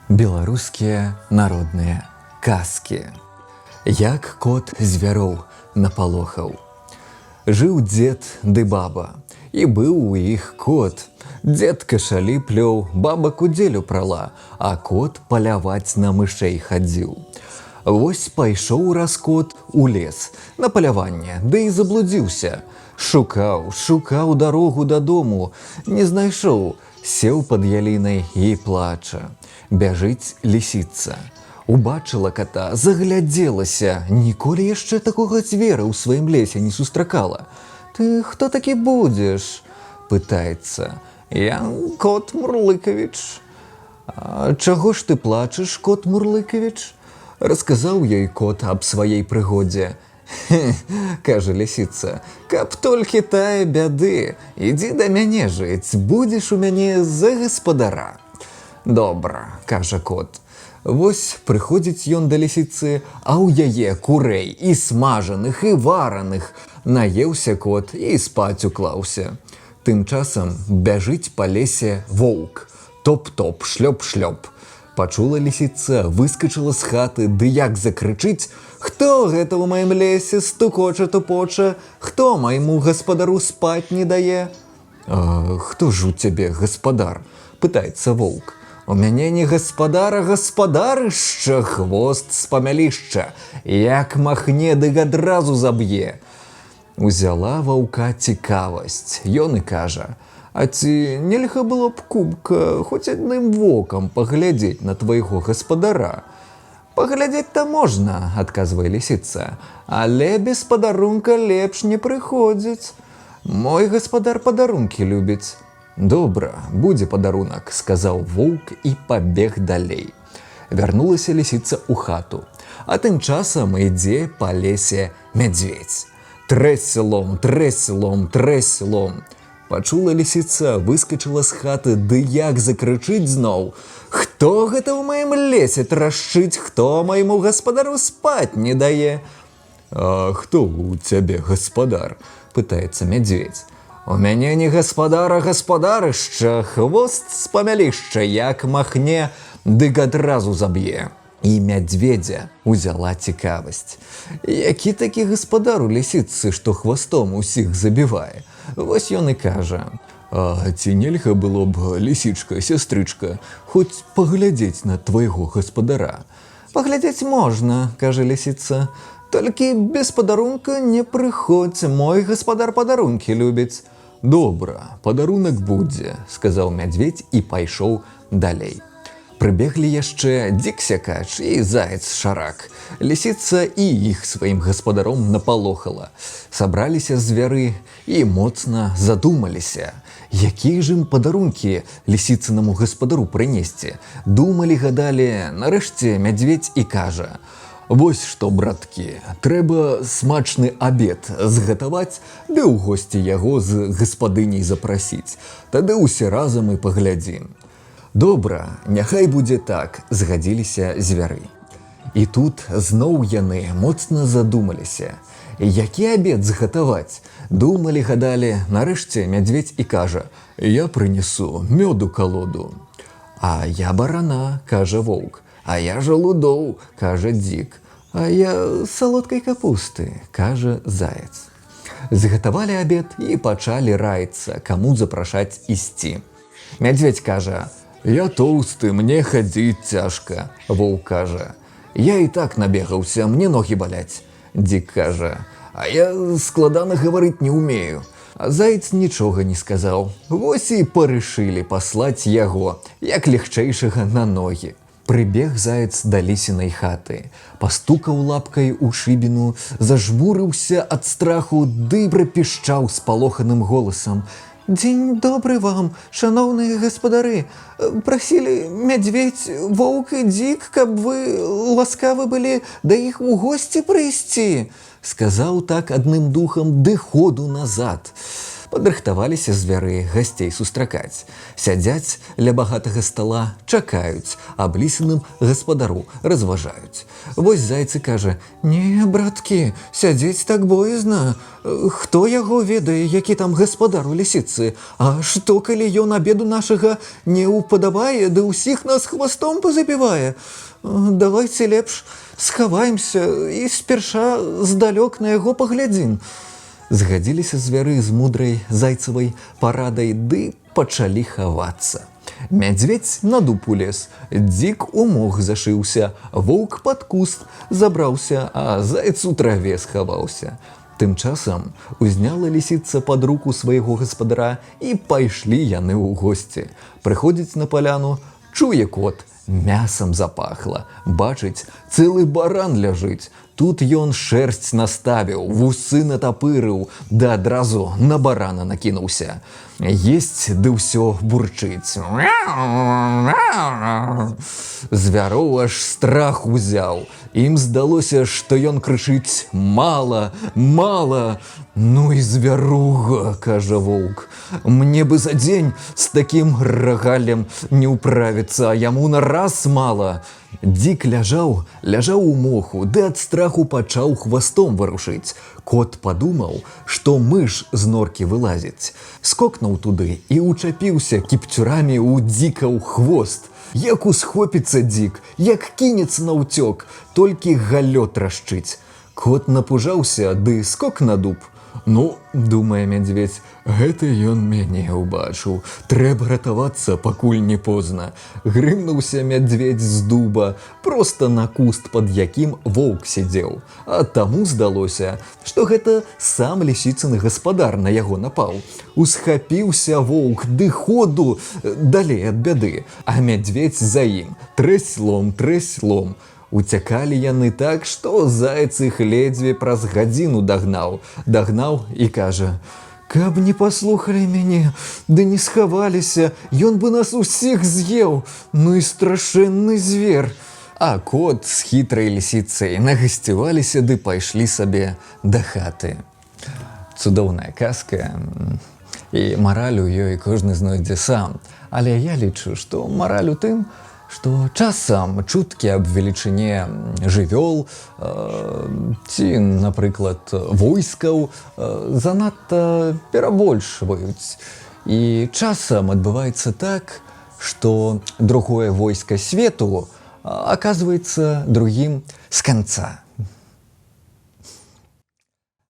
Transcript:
Беларускія народныя казкі. Як кот звяроў напалохаў. Жыў дзед ды баба, і быў у іх кот. Дзед кашалі плёў, баба кудзелю прала, а кот паляваць на мышэй хадзіў. Вось пайшоў раз кот у лес на паляванне, ды і заблудзіўся. Шукаў дарогу дадому, не знайшоў, сеў пад ялінай і плача. Бяжыць лісіца. Убачыла кота, заглядзелася, ніколі яшчэ такога звера ў сваім лесе не сустракала. «Ты хто такі будзеш?» – пытаецца. «Я кот Мурлыкавіч». «А чаго ж ты плачаш, кот Мурлыкавіч?» – расказаў ёй кот аб сваей прыгодзе. – кажа лісіца, каб толькі тая бяды, ідзі да мяне жыць, будзеш у мяне за гаспадара. Добра, кажа кот. Вось прыходзіць ён да лісіцы, а ў яе курэй і смажаных, і вараных. Наеўся кот і спаць уклаўся. Тым часам бяжыць па лесе воўк. Топ-топ, шлёп-шлёп. Пачула лісіца, выскачыла з хаты, ды як закрычыць: «Хто гэта ў маім лесе стукоча-тупоча? Хто майму гаспадару спаць не дае?» «А хто ж у цябе гаспадар?» – пытаецца воўк. «У мяне не гаспадара, гаспадарышча, хвост з памялішча, як махне, дык адразу заб'е». Узяла ваўка цікавасць, ён і кажа: «А ці нельга было б, кумка, хоць адным вокам паглядзець на твайго гаспадара?» «Паглядзець-то можна», – адказвае лісіца, «але без падарунка лепш не прыходзіць. Мой гаспадар падарункі любіць». «Добра, будзе падарунак», – сказаў воўк і пабег далей. Вярнулася лісіца ў хату, а тым часам ідзе па лесе мядзведзь. Трэсь лом, трэсь лом, трэсь лом. Пачула лісіца, выскачыла з хаты, ды як закрычыць зноў: «Хто гэта ў маім лесе трашчыць, хто майму гаспадару спаць не дае?» «А хто у цябе гаспадар?» – пытаецца мядзведзь. «У мяне не гаспадар, а гаспадарышча, хвост з памялішча, як махне, дык адразу заб'е». І мядзведзя узяла цікавасць. Які такі гаспадар у лісіцы, што хвастом усіх забівае? Вось ён і кажа: «А ці нельга было б, лісічка, сястрычка, хоць паглядзець на твайго гаспадара?» «Паглядзець можна», – кажа лісіца, «толькі без падарунка не прыходзь, мой гаспадар падарункі любіць». «Добра, падарунак будзе», – сказаў мядзведзь і пайшоў далей. Прыбеглі яшчэ дзік-сякач і заяц-шарак. Лісіца і іх сваім гаспадаром напалохала. Сабраліся звяры і моцна задумаліся, якія ж ім падарункі лісіцынаму гаспадару прынесці. Думалі, гадалі, нарэшце мядзведзь і кажа: «Вось што, браткі, трэба смачны абед згатаваць, ды ў госці яго з гаспадыняй запрасіць. Тады ўсе разам і паглядзім». «Добра, няхай будзе так», – згадзіліся звяры. І тут зноў яны моцна задумаліся. Які абед згатаваць? Думалі, гадалі, нарэшце мядзведзь і кажа: «Я прынесу мёду калоду». «А я барана», – кажа воўк. «А я жалудоў», – кажа дзік. «А я салодкай капусты», – кажа заяц. Згатавалі абед і пачалі раіцца, каму запрашаць ісці. Мядзведзь кажа: «Я тоўсты, мне хадзіць цяжка». Воўк кажа: «Я і так набегаўся, мне ногі баляць». Дзік кажа: «А я складана гаварыць не ўмею». А заяц нічога не сказаў. Вось і парышылі паслаць яго, як лягчэйшага на ногі. Прыбег заяц да лісінай хаты, пастукаў лапкай у шыбіну, зажмурыўся ад страху, ды прапішчаў спалоханым голасам: «Дзень добры вам, шаноўныя гаспадары! Прасілі мядзведзь, воўк і дзік, каб вы ласкавы былі да іх у госці прыйсці». Сказаў так адным духам, ды ходу назад. Падрыхтаваліся звяры гасцей сустракаць. Сядзяць ля багатага стала, чакаюць, аб лісіным гаспадару разважаюць. Вось зайцы кажа: «Не, браткі, сядзець так боязна. Хто яго ведае, які там гаспадар у лісіцы? А што, калі ён абеду нашага не ўпадабае, ды ўсіх нас хвастом пазабівае? Давайце лепш схаваемся і спярша здалёк на яго паглядзім». Згадзіліся звяры з мудрай зайцавай парадай ды пачалі хавацца. Мядзведзь на дуб улез, дзік у мох зашыўся, воўк пад куст забраўся, а заяц у траве схаваўся. Тым часам узняла лісіца пад руку свайго гаспадара і пайшлі яны ў госці. Прыходзіць на паляну, чуе кот, мясам запахла. Бачыць, цэлы баран ляжыць. Тут ён шэрсць наставіў, вусы натапырыў, да адразу на барана накінуўся. Есць ды ўсё бурчыць. Звяроў аж страх узяў. Ім здалося, што ён крычыць: «Мала, мала!» «Ну і звяруга, – кажа воўк, – мне бы за дзень з такім рагалем не ўправіцца, а яму на раз мала». Дзік ляжаў у моху, ды ад страху пачаў хвастом варушыць. Кот падумаў, што мыш з норкі вылазіць. Скокнуў туды і учапіўся кіпцюрамі ў дзіка ў хвост. Як усхопіцца дзік, як кінецца наўцёк, толькі галлё трашчыць. Кот напужаўся, ды скок на дуб. «Ну, – думае мядзведзь, – гэта ён мяне ўбачыў. Трэба ратавацца, пакуль не позна». Грымнуўся мядзведзь з дуба, проста на куст, пад якім воўк сядзеў. А таму здалося, што гэта сам лісіцыны гаспадар на яго напаў. Усхапіўся воўк, ды ходу далей ад бяды, а мядзведзь за ім трэслом. Уцякалі яны так, што заяц іх ледзьве праз гадзіну дагнаў і кажа: «Каб не паслухалі мяне, ды не схаваліся, ён бы нас усіх з'еў, ну і страшэнны звер». А кот з хітрай лісіцай нагасцяваліся ды пайшлі сабе да хаты. Цудоўная казка, і мараль у ёй кожны знойдзе сам. Але я лічу, што мараль у тым, што часам чуткі аб велічыні жывёл ці, напрыклад, войскаў занадта перабольшваюць. І часам адбываецца так, што другое войска свету аказваецца другім з канца.